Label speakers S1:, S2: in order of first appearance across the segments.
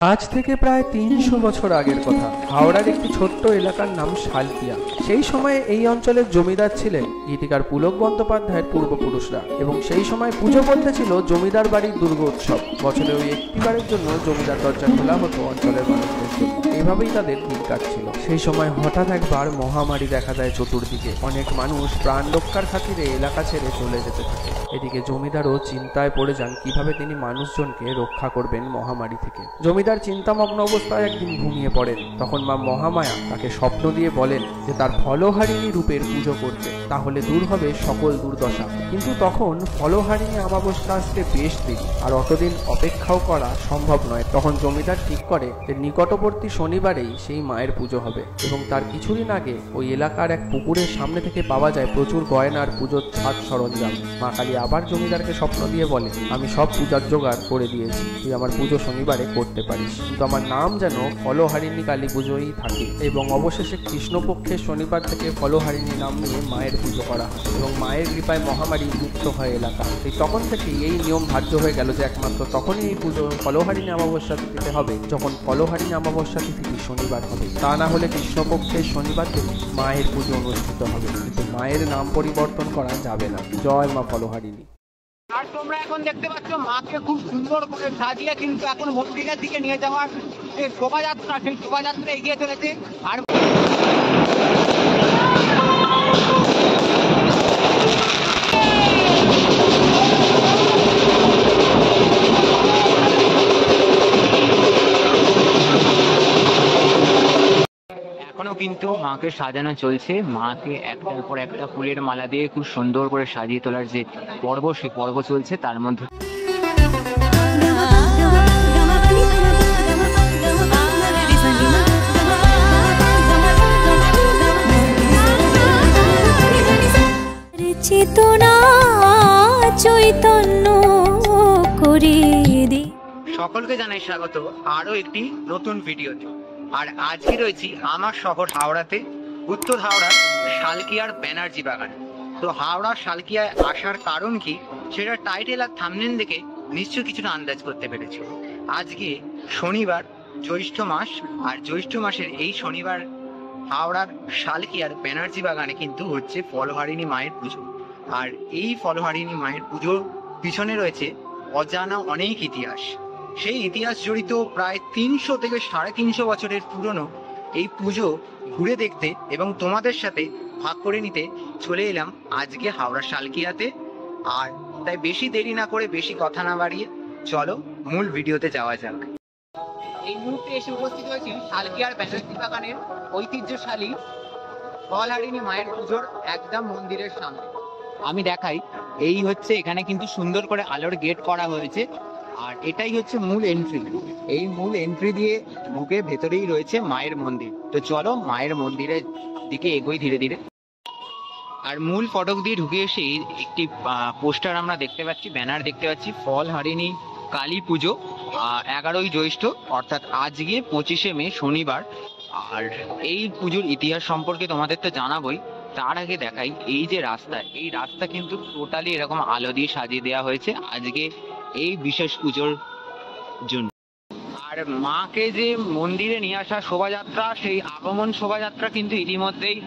S1: আজ থেকে প্রায় ৩০০ বছর আগের কথা। হাওড়ার একটি ছোট্ট এলাকার নাম শালকিয়া। সেই সময়ে এই অঞ্চলের জমিদার ছিলেন গীতিকার পুলক বন্দ্যোপাধ্যায়ের পূর্বপুরুষরা, এবং সেই সময় পুজো বলতে ছিল জমিদার বাড়ির দুর্গোৎসব। বছরে ওই একটিবারের জন্য জমিদার দরজা খোলা হতো অঞ্চলের মানুষদের জন্য। এভাবেই তাদের দিন কাটছিল। সেই সময় হঠাৎ একবার মহামারী দেখা দেয় চতুর্দিকে। অনেক মানুষ প্রাণ রক্ষার খাতিরে এলাকা ছেড়ে চলে যেতে থাকে। এদিকে জমিদারও চিন্তায় পড়ে যান কিভাবে তিনি মানুষজনকে রক্ষা করবেন মহামারী থেকে। জমিদার চিন্তামগ্ন অবস্থায় একদিন ঘুমিয়ে পড়েন। তখন মা মহামায়া তাকে স্বপ্ন দিয়ে বলেন যে তার ফলহারিণী রূপের পুজো করতে, তাহলে দূর হবে সকল দুর্দশা। কিন্তু তখন ফলহারিণী অমাবস্যা আসতে বেশ দেরি, আর অতদিন অপেক্ষাও করা সম্ভব নয়। তখন জমিদার ঠিক করে যে নিকটবর্তী শনিবারেই সেই মায়ের পুজো হবে, এবং তার কিছুদিন আগে ওই এলাকার এক পুকুরের সামনে থেকে পাওয়া যায় প্রচুর গয়না আর পুজোর সাজ সরঞ্জাম। মা কালী আবার জমিদারকে স্বপ্ন দিয়ে বলে, আমি সব পূজার জোগাড় করে দিয়েছি, তুই আমার পুজো শনিবারে করতে পারিস, কিন্তু আমার নাম যেন ফলহারিণী কালী পুজোই থাকে। এবং অবশেষে কৃষ্ণপক্ষের শনিবার থেকে ফলহারিণী নাম নিয়ে মায়ের পুজো করা হয়, এবং মায়ের কৃপায় মহামারী মুক্ত হয় এলাকা। সেই তখন থেকে এই নিয়ম ধার্য হয়ে গেল যে একমাত্র তখনই এই পুজো ফলহারিণী অমাবস্যা তিথিতে হবে যখন ফলহারিণী অমাবস্যা তিথিটি শনিবার হবে। তা না হলে কৃষ্ণপক্ষের শনিবার থেকে মায়ের পুজো অনুষ্ঠিত হবে, কিন্তু মায়ের নাম পরিবর্তন করা যাবে না। জয় মা ফলহারিণী।
S2: আর তোমরা এখন দেখতে পাচ্ছ মাকে খুব সুন্দর করে সাজিয়ে কিন্তু এখন মন্দিরের দিকে নিয়ে যাওয়ার যে শোভাযাত্রা, সেই শোভাযাত্রা এগিয়ে চলেছে। আর এখনো কিন্তু মাকে সাজানো চলছে। মাকে একটার পর একটা ফুলের মালা দিয়ে খুব সুন্দর করে সাজিয়ে তোলার যে পর্ব, সেই পর্ব চলছে। তার মধ্যে সকলকে জানাই স্বাগত আরো একটি নতুন ভিডিওতে। আর আজকে রয়েছি আমার শহর হাওড়াতে, উত্তর হাওড়ার শালকিয়ার ব্যানার্জি বাগান। তো হাওড়া শালকিয়ায় আসার কারণ কি সেটা টাইটেল আর থাম্বনেল দেখে নিশ্চয়ই কিছুটা আন্দাজ করতে পেরেছো। আজকে শনিবার, জ্যৈষ্ঠ মাস, আর জ্যৈষ্ঠ মাসের এই শনিবার হাওড়ার শালকিয়ার ব্যানার্জি বাগানে কিন্তু হচ্ছে ফলহারিণী মায়ের পুজো। আর এই ফলহারিণী মায়ের পুজোর পিছনে রয়েছে অজানা অনেক ইতিহাস। সেই ইতিহাস জড়িত প্রায় 300 থেকে 350 বছরের পুরনো এই পুজো ঘুরে দেখতে এবং তোমাদের সাথে ভাগ করে নিতে চলে এলাম আজকে হাওড়া শালকিয়াতে। আর তাই বেশি দেরি না করে, বেশি কথা না বাড়িয়ে চলো মূল ভিডিওতে যাওয়া যাক। এই মুহূর্তে এসে উপস্থিত হয়েছি শালকিয়ার ব্যানার্জি বাগানের ঐতিহ্যশালী ফলহারিণী মায়ের পুজোর একদম মন্দিরের সামনে। আমি দেখাই, এই হচ্ছে এখানে কিন্তু সুন্দর করে আলোর গেট করা হয়েছে, আর এটাই হচ্ছে মূল এন্ট্রি। এই মূল এন্ট্রি দিয়ে ঢুকে ভেতরেই রয়েছে মায়ের মন্দির। তো চলো মায়ের মন্দিরের দিকে এগোই ধীরে ধীরে। আর মূল ফটক দিয়ে ঢুকে এসে একটি পোস্টার আমরা দেখতে পাচ্ছি, ব্যানার দেখতে পাচ্ছি, ফলহারিণী কালী পুজো 11ই জ্যৈষ্ঠ, অর্থাৎ আজকে 25শে মে শনিবার। আর এই পুজোর ইতিহাস সম্পর্কে তোমাদের তো জানাবোই, তার আগে দেখাই এই যে রাস্তা, এই রাস্তা কিন্তু টোটালি এরকম আলো দিয়ে সাজিয়ে দেওয়া হয়েছে আজকে এই বিশেষ পুজোর জন্য। আর মাকে যে মন্দিরে নিয়ে আসা শোভাযাত্রা, সেই আগমন শোভাযাত্রা কিন্তু ইতিমধ্যেই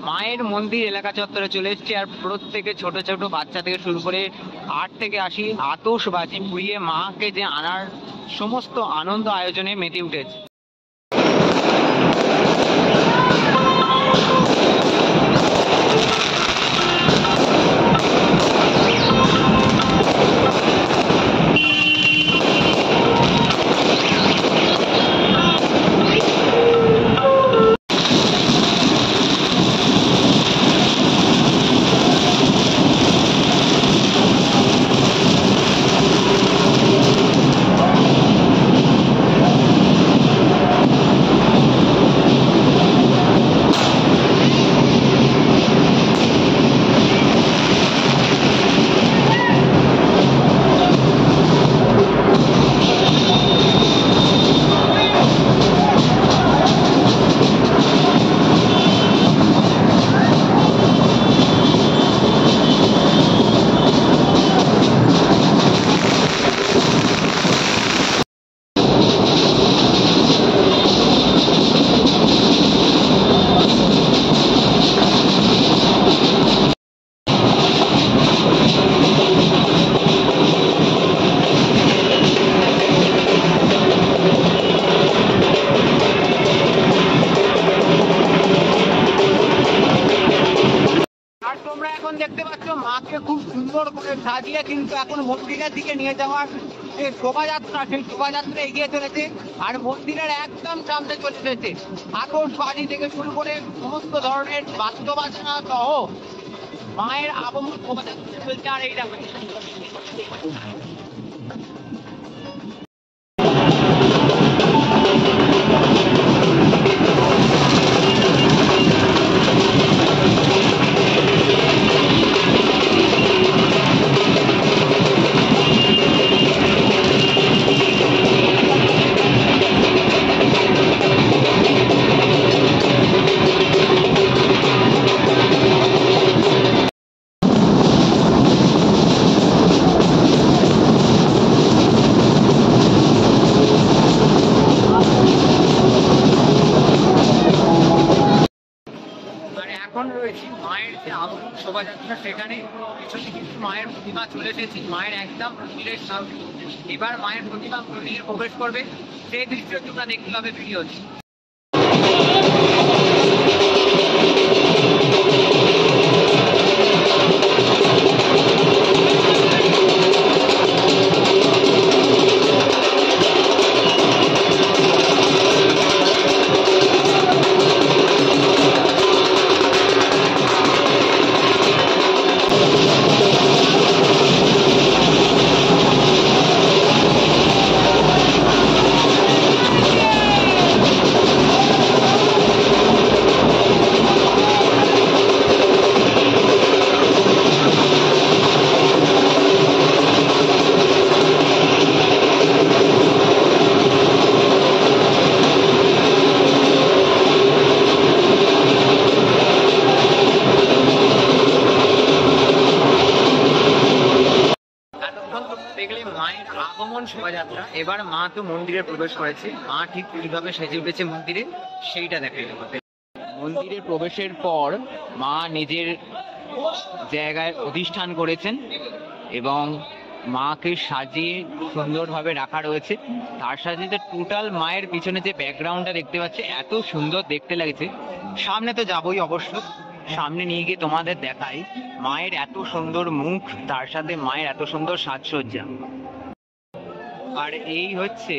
S2: মায়ের মন্দির এলাকা চত্বরে চলে এসছে। আর প্রত্যেকে ছোট ছোট বাচ্চা থেকে শুরু করে 8 থেকে 80 আতশবাজি পুড়িয়ে মাকে যে আনার সমস্ত আনন্দ আয়োজনে মেতে উঠেছে। সাজিয়ে কিন্তু এখন মন্দিরের দিকে নিয়ে যাওয়ার যে শোভাযাত্রা, সেই শোভাযাত্রা এগিয়ে চলেছে আর মন্দিরের একদম সামনে চলে এসেছে। আতশবাজি থেকে শুরু করে সমস্ত ধরনের বাদ্যবাজনা সহ মায়ের আগমন শোভাযাত্রা চলছে। আর এই দেখো এখন রয়েছে মায়ের যে আগমন শোভাযাত্রা, সেখানে পিছনে কিন্তু মায়ের প্রতিমা চলে এসেছে মায়ের একদম মন্দিরের সামনে। এবার মায়ের প্রতিমা মন্দিরে প্রবেশ করবে, সেই দৃশ্য তোমরা দেখতে পাবে ভিডিওতে। দেখলে মায়ের আগমন শোভাযাত্রা। এবার মা তো মন্দিরে প্রবেশ করেছে, মা ঠিক কিভাবে সেজে উঠেছে মন্দিরে সেইটা দেখে। মন্দিরে প্রবেশের পর মা নিজের জায়গায় অধিষ্ঠান করেছেন এবং মাকে সাজিয়ে সুন্দরভাবে রাখা রয়েছে। তার সাথে যে টোটাল মায়ের পিছনে যে ব্যাকগ্রাউন্ডটা দেখতে পাচ্ছে এত সুন্দর দেখতে লাগছে। সামনে তো যাবোই অবশ্য, সামনে নিয়ে গিয়ে তোমাদের দেখাই মায়ের এত সুন্দর মুখ, তার সাথে মায়ের এত সুন্দর সাজসজ্জা। আর এই হচ্ছে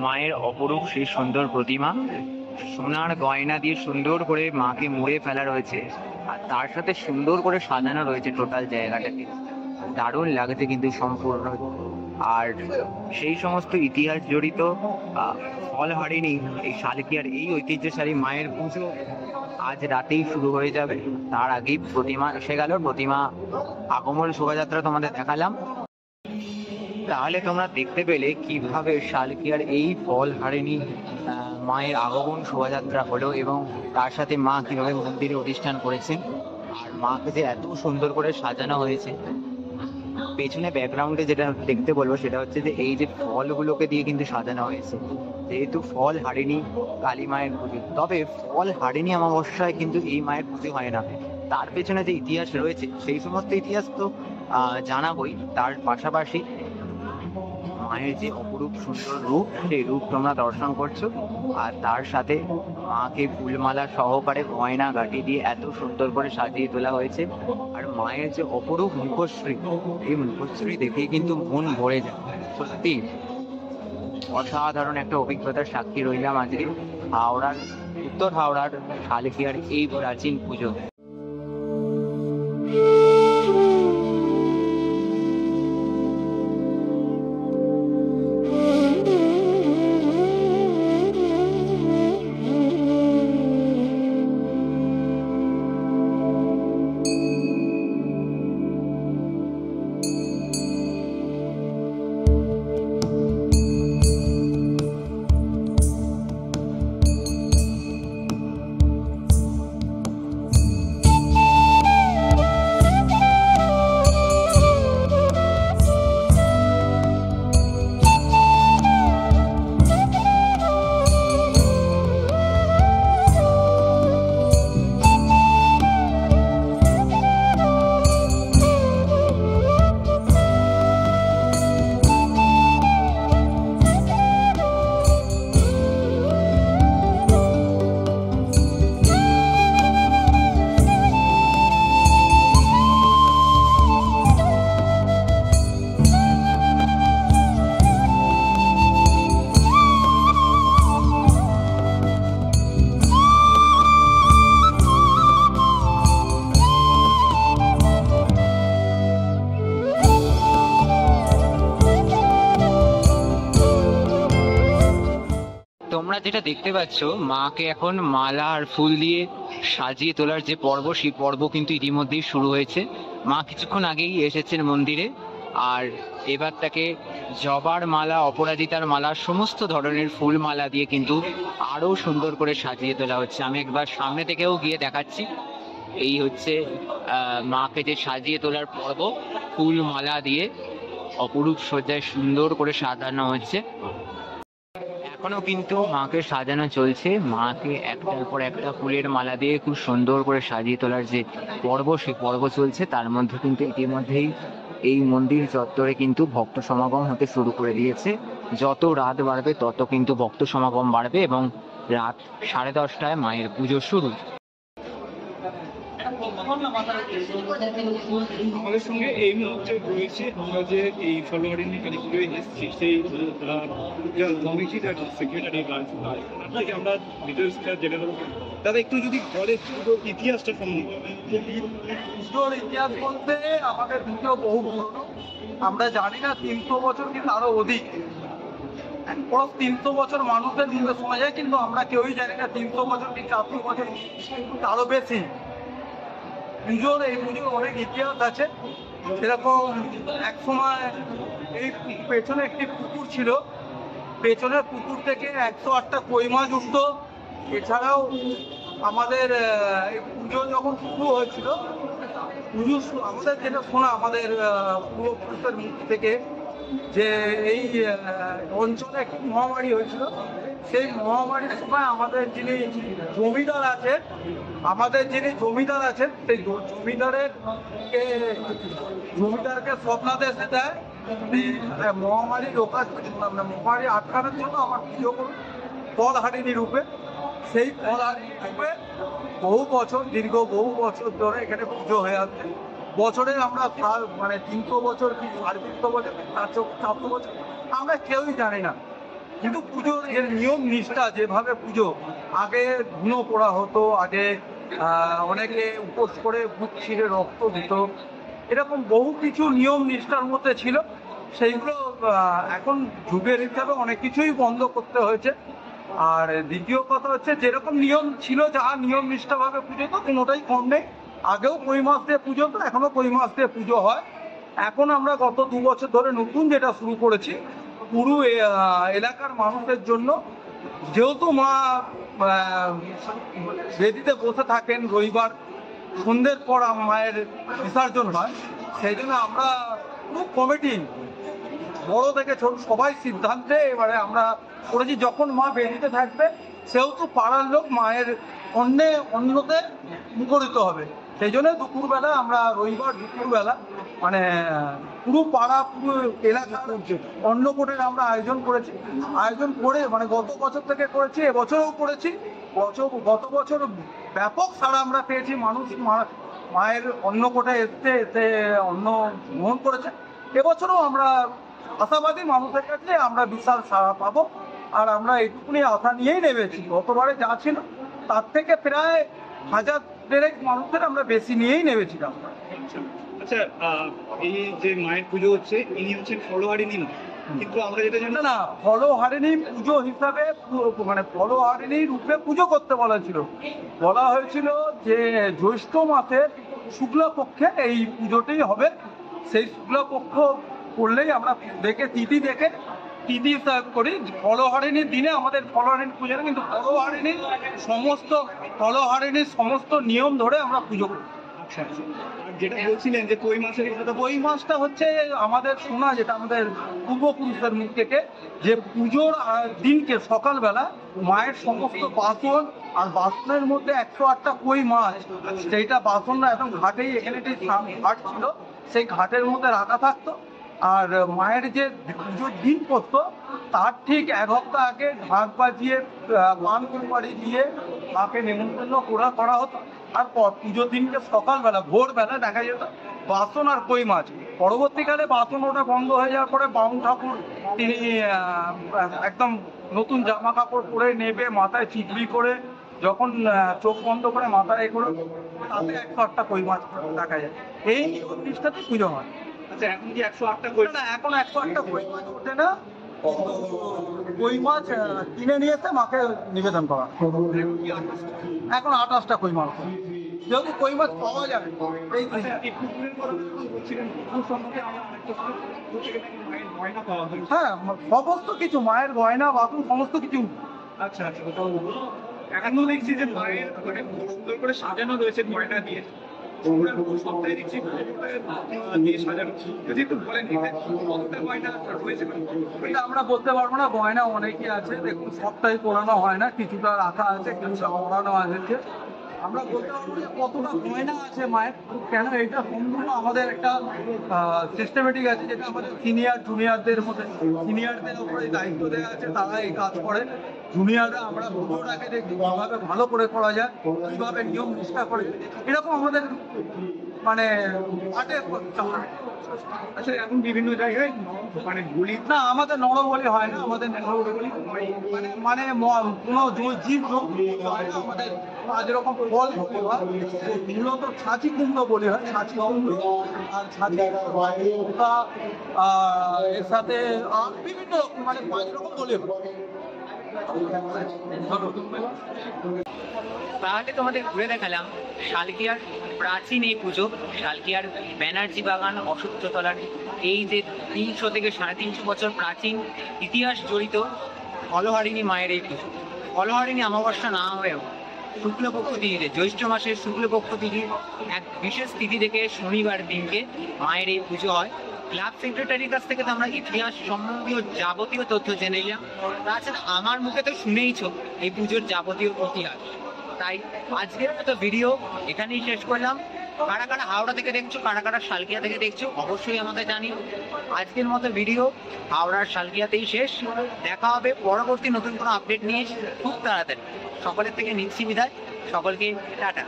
S2: মায়ের অপরূপ সেই সুন্দর প্রতিমা, সোনার গয়না দিয়ে সুন্দর করে মাকে মুড়ে ফেলা রয়েছে আর তার সাথে সুন্দর করে সাজানো রয়েছে টোটাল জায়গাটাকে। দারুণ লাগছে কিন্তু সম্পূর্ণ। আর সেই সমস্ত ইতিহাস জড়িত ফলহারিণী এই শালকিয়ার এই ঐতিহ্যশালী মায়ের পুজো আজ রাতেই শুরু হয়ে যাবে। তার আগেই প্রতিমা এসে গেল, প্রতিমা আগমন শোভাযাত্রা তোমাদের দেখালাম। তাহলে তোমরা দেখতে পেলে কিভাবে শালকিয়ার এই ফলহারিণী মায়ের আগমন শোভাযাত্রা হলো এবং তার সাথে মা কিভাবে মন্দিরে অধিষ্ঠান করেছেন আর মাকে যে এত সুন্দর করে সাজানো হয়েছে। পেছনে ব্যাকগ্রাউন্ডে যেটা দেখতে বলবো সেটা হচ্ছে যে এই যে ফলগুলোকে দিয়ে কিন্তু সাজানো হয়েছে, যেহেতু ফল হারিণী কালী মায়ের পুজো। তবে ফল হারিণী অমাবস্যায় কিন্তু এই মায়ের পুজো হয় না। তার পেছনে যে ইতিহাস রয়েছে সেই সমস্ত ইতিহাস তো জানাবই, তার পাশাপাশি মায়ের যে অপরূপ সুন্দর রূপ, সেই রূপ তোমরা দর্শন করছো। আর তার সাথে মাকে ফুলমালা সহকারে গয়না গাঁটি দিয়ে এত সুন্দর করে সাজিয়ে তোলা হয়েছে। আর মায়ের যে অপরূপ মুখশ্রী, এই মুখশ্রী দেখেই কিন্তু মন ভরে যায়। সত্যি অসাধারণ একটা অভিজ্ঞতার সাক্ষী রইলাম আজকে হাওড়ার, উত্তর হাওড়ার শালকিয়ার এই প্রাচীন পুজো। তোমরা যেটা দেখতে পাচ্ছ, মাকে এখন মালা আর ফুল দিয়ে সাজিয়ে তোলার যে পর্ব, সেই পর্ব কিন্তু ইতিমধ্যেই শুরু হয়েছে। মা কিছুক্ষণ আগেই এসেছেন মন্দিরে, আর এবার তাকে জবার মালা, অপরাজিতার মালা, সমস্ত ধরনের ফুল মালা দিয়ে কিন্তু আরো সুন্দর করে সাজিয়ে তোলা হচ্ছে। আমি একবার সামনে থেকেও গিয়ে দেখাচ্ছি। এই হচ্ছে মাকে যে সাজিয়ে তোলার পর্ব, ফুল মালা দিয়ে অপরূপ সজ্জায় সুন্দর করে সাজানো হচ্ছে। এখনো কিন্তু মাকে সাজানো চলছে। মাকে একটার পর একটা ফুলের মালা দিয়ে খুব সুন্দর করে সাজিয়ে তোলার যে পর্ব, সেই পর্ব চলছে। তার মধ্যে কিন্তু ইতিমধ্যেই এই মন্দির চত্বরে কিন্তু ভক্ত সমাগম হতে শুরু করে দিয়েছে। যত রাত বাড়বে তত কিন্তু ভক্ত সমাগম বাড়বে এবং রাত 10:30টায় মায়ের পুজো শুরু।
S3: আমাদের সঙ্গে এই মুহূর্তে রয়েছে আমরা যে এই ফলোয়ারিং কালীপুরে এসেছি সেই কমিটির সেক্রেটারি থেকে আমরা ডিটেলসটা জেনে নেবো। দাদা একটু যদি ঘরে ইতিহাসটা সম্বন্ধে।
S4: পুজোর ইতিহাস বলতে আমাদের পুজো বহু পুরনো। আমরা জানি না 300 বছর কিন্তু আরো অধিক, পুরো 300 বছর মানুষদের মুখে শোনা যায়, কিন্তু আমরা কেউই জানি না 300 বছর কি 400 বছর আরো বেশি। এই পুজোর অনেক ইতিহাস আছে। সেরকম এক সময় এই পেছনে একটি পুকুর ছিল, পেছনের পুকুর থেকে 108টা কই মাছ উঠতো। এছাড়াও আমাদের এই পুজো যখন শুরু হয়েছিল, আমাদের যেটা শোনা আমাদের পূর্বপুরুষের মুখ থেকে, যে এই অঞ্চলে একটি মহামারী হয়েছিল। সেই মহামারীর সময় আমাদের যিনি জমিদার আছেন সেই জমিদারকে স্বপ্নাদেশ দেয় মহামারী মহামারী আটকানোর জন্য আমার পুজো করুন পদহারিণী রূপে। সেই পদহারিণী রূপে দীর্ঘ বহু বছর ধরে এখানে পুজো হয়ে আসছে। বছরে আমরা 300 বছর কি 350 বছর 400 বছর আমরা কেউই জানি না। কিন্তু পুজোর এর নিয়ম নিষ্ঠা, যেভাবে পুজো আগে ধুনো পোড়া হতো, আগে অনেকে উপোস করে বুক ছিঁড়ে রক্ত দিত, এরকম বহু কিছু নিয়ম নিষ্ঠার মধ্যে ছিল। সেইগুলো এখন যুগের হিসাবে অনেক কিছুই বন্ধ করতে হয়েছে। আর দ্বিতীয় কথা হচ্ছে, যেরকম নিয়ম ছিল, যাহা নিয়ম নিষ্ঠাভাবে পুজো তো কোনোটাই কম নেই। আগেও কই মাছ দিয়ে পুজো হতো, এখনো কই মাছ দিয়ে পুজো হয়। এখন আমরা গত 2 বছর ধরে নতুন যেটা শুরু করেছি, পুরো এলাকার মানুষের জন্য, যেহেতু মা বেদিতে বসে থাকেন, রবিবার সন্ধ্যের পর মায়ের বিসর্জন হয়, সেই জন্য আমরা পুরো কমিটি বড় থেকে ছোট সবাই সিদ্ধান্তে এবারে আমরা করেছি, যখন মা বেদিতে থাকবে সেহেতু পাড়ার লোক মায়ের অন্যতে মুখরিত হবে। সেই জন্য দুপুরবেলা আমরা রবিবার দুপুরবেলা পুরো পাড়া পুরো এলাকার অন্নকূটের আমরা আয়োজন করে গত বছর থেকে করেছি, এবছরও করেছি। গত বছর ব্যাপক সাড়া আমরা পেয়েছি, মানুষ মায়ের অন্নকূটে এসে অন্ন গ্রহণ করেছে। এবছরও আমরা আশাবাদী মানুষের কাছে আমরা বিশাল সাড়া পাবো, আর আমরা এইটুকুনি আশা নিয়েই নেমেছি। গতবারে যা ছিল তার থেকে প্রায় 1000 মানুষের আমরা বেশি নিয়েই নেমেছিলাম।
S3: আচ্ছা, এই যে মায়ের পুজো হচ্ছে, ইনি হচ্ছেন ফলোয়ারিণী না, কিন্তু আমরা যেটা জানি
S4: না, ফলহারিণী পুজো হিসাবে ফলহারিণী রূপে পুজো করতে বলা হয়েছিল যে জ্যৈষ্ঠ মাসের শুক্লা পক্ষে এই পুজোটি হবে। সেই শুক্লা পক্ষ করলেই আমরা তিথি দেখে করি। ফলহারিণীর দিনে আমাদের ফলহারিণী পুজো, কিন্তু ফলহারিণীর সমস্ত নিয়ম ধরে আমরা পুজো করি।
S3: আচ্ছা, আর যেটা বলছিলেন যে
S4: কই মাছটা হচ্ছে আমাদের শোনা, যেটা আমাদের পূর্বপুরুষের মুখ থেকে, যে পুজোর দিনকে সকালবেলা মায়ের সমস্ত বাসন, আর বাসনের মধ্যে 108টা কই মাছ, সেইটা বাসনরা একদম ঘাটেই, এখানে ঘাট ছিল, সেই ঘাটের মধ্যে রাখা থাকতো। আর মায়ের যে পুজোর দিন পড়তো তার ঠিক 1 হপ্তাহ আগে ঢাক বাজিয়ে পান কুড়ি দিয়ে মাকে নেমন্তন্ন করা হতো। আর পুজোর দিনকে সকালবেলা ভোরবেলা দেখা যেত বাসন আর কই মাছ। পরবর্তীকালে বাসন ওটা বন্ধ হয়ে যাওয়ার পরে বামুন ঠাকুর তিনি একদম নতুন জামা কাপড় পরে নেবে, মাথায় চিকলি করে, যখন চোখ বন্ধ করে মাথায় করে, তাতে 108টা কই মাছ দেখা যায়। এই নিষ্ঠাতে পুজো হয়।
S3: আচ্ছা, এখন কি 108টা কই?
S4: না, এখন 108টা কই মাছ ওঠে না। কই মাছ কিনে নিয়ে এসে মাকে নিবেদন করা। এখন 28টা কই মাছ, যেহেতু কই মাছ পাওয়া যাবে এই
S3: আচ্ছা, এই পুকুরের কথা বলছিলেন, পুকুর সম্বন্ধে আমরা আরেকটা শুনে, পুকুর থেকে নাকি মায়ের গয়না পাওয়া হয়েছে।
S4: হ্যাঁ, সমস্ত কিছু মায়ের গয়না বাসন সমস্ত কিছু।
S3: আচ্ছা আচ্ছা, ওটাও বলুন। এখনো দেখছি যে মায়ের মানে খুব সুন্দর করে সাজানো রয়েছে গয়না দিয়ে। পুকুরের পুরো সপ্তাহে দেখছি দিয়ে সাজানো। যদি একটু বলেন এতে কতটা গয়না রয়েছে?
S4: এটা আমরা বলতে পারবো না, গয়না অনেকই আছে। দেখুন, সবটাই পড়ানো হয় না, কিছুটা রাখা আছে, কিছুটা পড়ানো আছে। আমরা বলতে পারবো যে কতটা গয়না আছে মায়ের, কেন এটা সম্পূর্ণ আমাদের একটা সিস্টেমেটিক আছে, যেটা আমাদের সিনিয়র জুনিয়রদের মধ্যে, সিনিয়রদের উপরে দায়িত্ব দেওয়া আছে, তারা এই কাজ করে। জুনিয়ররা আমরা পুজোটাকে দেখি কিভাবে ভালো করে করা যায়, কিভাবে নিয়ম নিষ্ঠা করে, এরকম আমাদের মানে পাঠে
S3: আচ্ছা, এখন বিভিন্ন জায়গায় মানে গুলি
S4: না, আমাদের নরবলি হয় না, আমাদের নরবলি মানে মানে কোনো জীব জন্তু হয় না আমাদের। যেরকম ফল বলি হয়, মূলত ছাঁচি কুমড়ো বলি হয়, ছাঁচি কুমড়ো আর ছাঁচি পোকা, এর সাথে বিভিন্ন রকম মানে 5 রকম বলি হয়।
S2: তাহলে তোমাদের ঘুরে দেখালাম শালকিয়ার প্রাচীন এই পুজো, শালকিয়ার ব্যানার্জি বাগান অশ্বত্থতলার এই যে 300 থেকে 350 বছর প্রাচীন ইতিহাস জড়িত ফলহারিণী মায়ের এই পুজো। ফলহারিণী অমাবস্যা না হয়েও শুক্লপক্ষ তিথিতে, জ্যৈষ্ঠ মাসের শুক্লপক্ষ তিথির এক বিশেষ তিথি থেকে শনিবার দিনকে মায়ের এই পুজো হয়। ক্লাব সেক্রেটারির কাছ থেকে তো আমরা ইতিহাস সম্বন্ধীয় যাবতীয় তথ্য জেনে নিলাম, তাছাড়া আমার মুখে তো শুনেইছো এই পুজোর যাবতীয় ইতিহাস। তাই আজকের মতো ভিডিও এখানেই শেষ করলাম। কারা কারা হাওড়া থেকে দেখছো, কারা কারা শালকিয়া থেকে দেখছো, অবশ্যই আমাদের জানিও। আজকের মতো ভিডিও হাওড়ার শালকিয়াতেই শেষ। দেখা হবে পরবর্তী নতুন কোনো আপডেট নিয়ে খুব তাড়াতাড়ি। সকলের থেকে নিচ্ছি বিদায়, সকলকে টাটা।